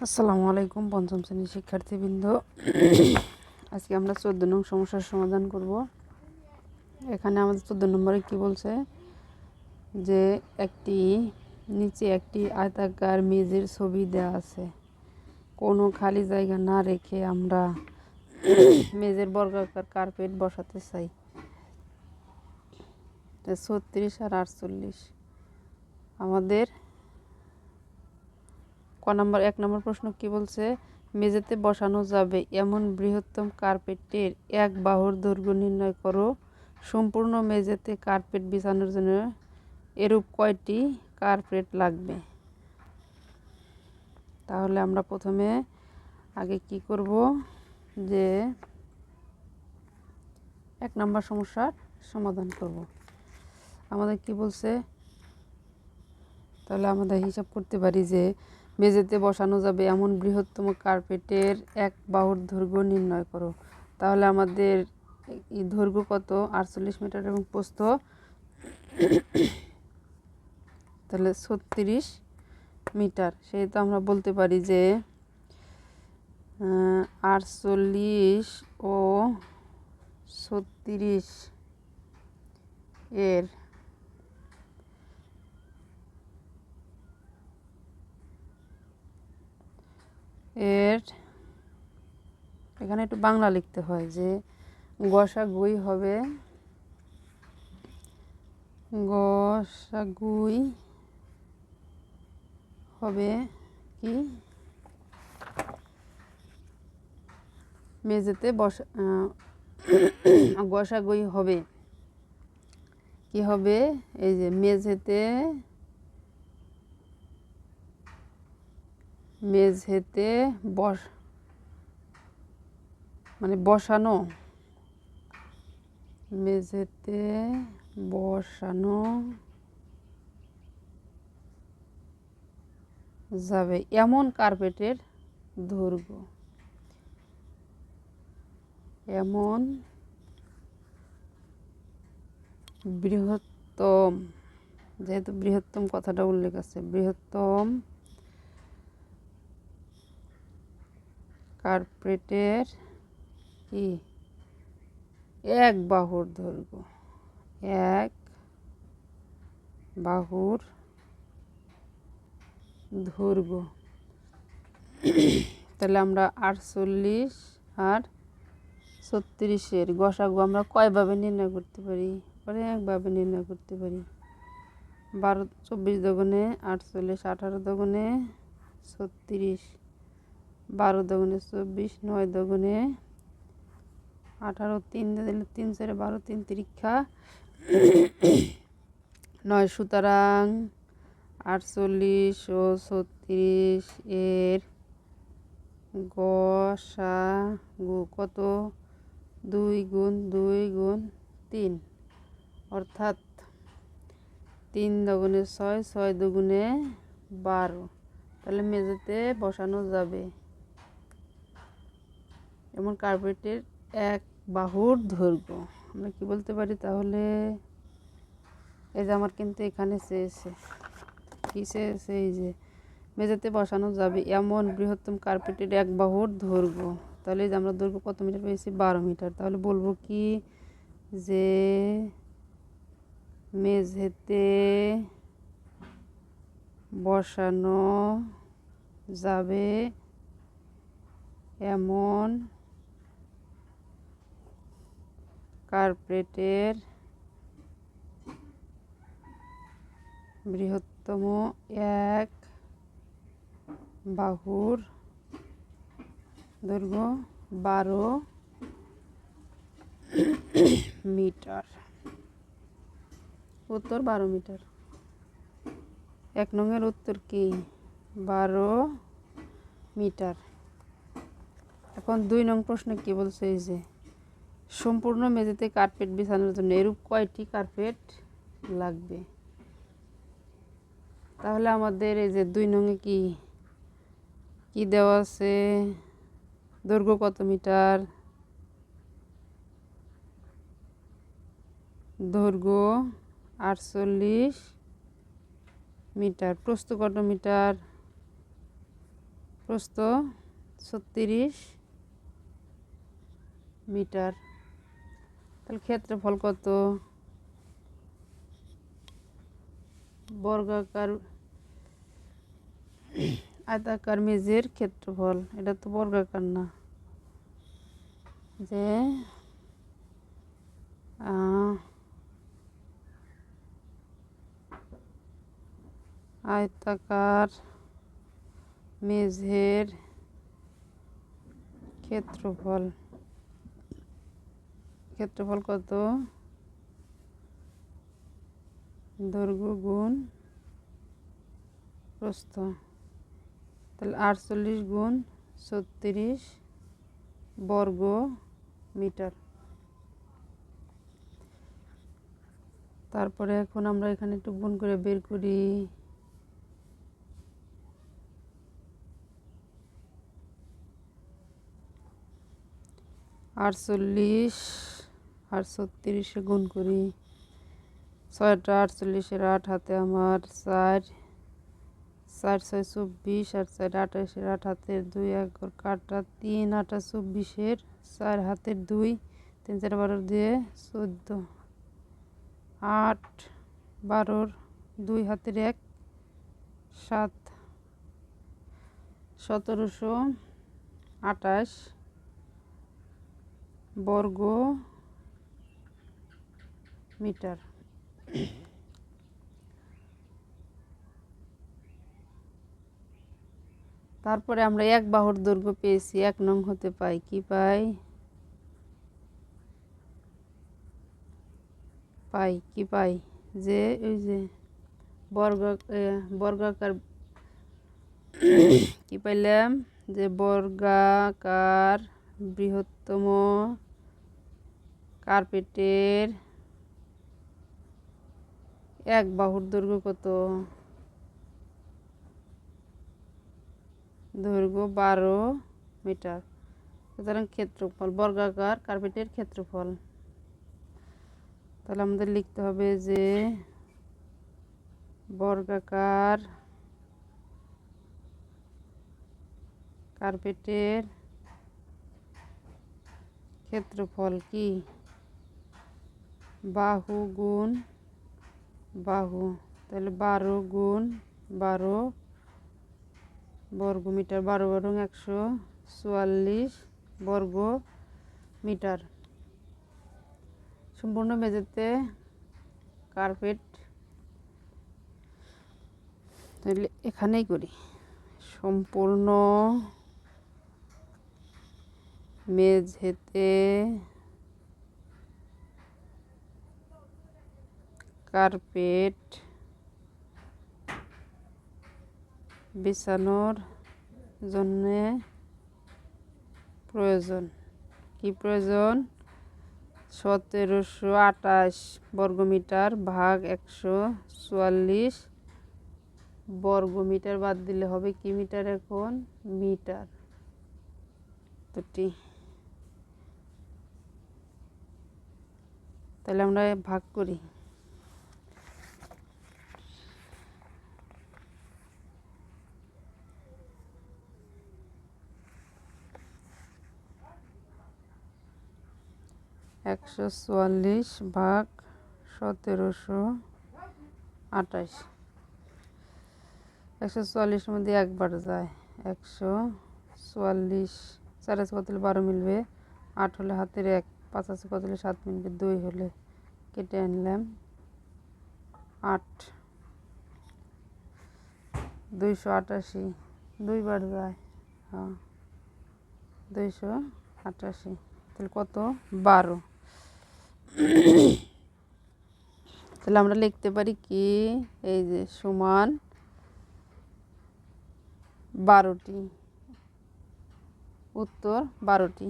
আসসালামু আলাইকুম পঞ্চম শ্রেণীর শিক্ষার্থীবৃন্দ। আজকে আমরা 14 নং সমস্যার সমাধান করব। এখানে আমাদের 14 নম্বরে কি বলছে যে নিচে একটি আয়তাকার মেঝের ছবি দেওয়া আছে। কোনো খালি জায়গা না রেখে আমরা মেঝের বর্গাকার কার্পেট বসাতে চাই। 36 আর 48 আমাদের এক নম্বর প্রশ্ন কি বলছে, মেঝেতে বসানো যাবে এমন বৃহত্তম কার্পেটের এক বাহুর দৈর্ঘ্য নির্ণয় করো। সম্পূর্ণ মেঝেতে কার্পেট বিছানোর জন্য এরূপ কয়টি কার্পেট লাগবে? তাহলে আমরা প্রথমে আগে কি করব, যে এক নম্বর সমস্যার সমাধান করব। আমাদের কি বলছে, তাহলে আমাদের হিসাব করতে পারি যে মেঝেতে বসানো যাবে এমন বৃহত্তম কার্পেটের এক বাহুর দৈর্ঘ্য নির্ণয় করো। তাহলে আমাদের দৈর্ঘ্য কত? 48 মিটার এবং প্রস্থ তাহলে 36 মিটার। সেহেতু আমরা বলতে পারি যে 48 ও 36 এর এখানে একটু বাংলা লিখতে হয়, যে গসাগুই হবে কি মেঝেতে গসাগুই হবে কি হবে, এই যে মেঝেতে বসানো মেঝেতে বসানো যাবে এমন কার্পেটের দৈর্ঘ্য, এমন বৃহত্তম, যেহেতু বৃহত্তম কথাটা উল্লেখ আছে, বৃহত্তম কার্পেটের কি এক বাহুর দৈর্ঘ্য, এক বাহুর দৈর্ঘ্য। তাহলে আমরা 48 আর 36-এর গসাগু আমরা কয়ভাবে নির্ণয় করতে পারি? অনেকভাবে নির্ণয় করতে পারি। 12 24 দগুণে 48, 18 দগুণে 36, 12 দগুণে 24, 9 দগুণে 18, 3 দিলে 3 4 12, 3 তিরিক্ষা 9। সুতরাং 48 ও 36 এর গসাগু কত? 2 গুণ 2 গুণ 3, অর্থাৎ 3 দগুণে 6, 6 দুগুণে 12। তাহলে মেঝেতে বসানো যাবে এমন কার্পেটের এক বাহুর দৈর্ঘ্য। আমরা কি বলতে পারি তাহলে? এই যে আমার কিন্তু এখানে চেয়েছে এই যে মেঝেতে বসানো যাবে এমন বৃহত্তম কার্পেটের এক বাহুর দৈর্ঘ্য। তাহলে এই যে আমরা দৈর্ঘ্য কত মিটার পেয়েছি? 12 মিটার। তাহলে বলবো কি, যে মেঝেতে বসানো যাবে এমন কার্পেটের বৃহত্তম এক বাহুর দৈর্ঘ্য 12 মিটার। উত্তর 12 মিটার। 1 নংয়ের উত্তর কি? 12 মিটার। এখন 2 নং প্রশ্নে কি বলছে, এই যে সম্পূর্ণ মেঝেতে কার্পেট বিছানোর জন্য এরূপ কয়টি কার্পেট লাগবে? তাহলে আমাদের এই যে 2 নংয়ে কি দেওয়া আছে? দৈর্ঘ্য কত মিটার? দৈর্ঘ্য 48 মিটার। প্রস্থ কত মিটার? প্রস্থ 36 মিটার। তাহলে ক্ষেত্রফল কত? বর্গাকার আয়তাকার মেঝের ক্ষেত্রফল, এটা তো বর্গাকার না, যে আয়তাকার মেঝের ক্ষেত্রফল কত? দৈর্ঘ্য গুণ প্রস্থ। তাহলে 48 গুণ 36 বর্গ মিটার। তারপরে এখন আমরা এখানে একটু গুণ করে বের করি। 48 আর 36 গুণ করি। 6টা 48-এর 8 হাতে আমার 4, 4 6 24 আর 4 28-এর 8 হাতের 2, 1 কাটা 3 8 24-এর 4 হাতের 2, 3 4 12 দিয়ে 14, 8 12-র 2 হাতের 1 7, 1728 বর্গ মিটার। তারপরে আমরা এক বাহুর দৈর্ঘ্য পেয়েছি, 1 নং হতে পাই কি পাই? যে ওই যে বর্গাকার কি পাইলাম? যে বর্গাকার বৃহত্তম কার্পেটের এক বাহুর দৈর্ঘ্য কত? দৈর্ঘ্য 12 মিটার। সুতরাং ক্ষেত্রফল, বর্গাকার কার্পেটের ক্ষেত্রফল। তাহলে আমাদের লিখতে হবে যে বর্গাকার কার্পেটের ক্ষেত্রফল কি? বাহু গুণ বাহু। তাহলে 12 গুণ 12 বর্গ মিটার। 12 বরং 144 বর্গ মিটার। সম্পূর্ণ মেঝেতে কার্পেট, তাহলে এখানেই করি। সম্পূর্ণ মেঝেতে কার্পেট বিছানোর জন্য প্রয়োজন কি? প্রয়োজন 1728 বর্গমিটার ভাগ 144 বর্গমিটার। বাদ দিলে হবে কি মিটার? এখন মিটার দুটি। তাহলে আমরা ভাগ করি। একশো 44 ভাগ 1728। 144-এর মধ্যে একবার যায়, 144 4 আছে কত হলে 12 মিলবে, 8 হলে হাতের 1, 5 আছে কত হলে 7 মিলবে, 2 হলে কেটে আনলাম 8, 288 2বার যায়, হ্যাঁ 288। তাহলে কত? 12। তাহলে আমরা লিখতে পারি কি? এই যে সমান 12টি। উত্তর 12টি।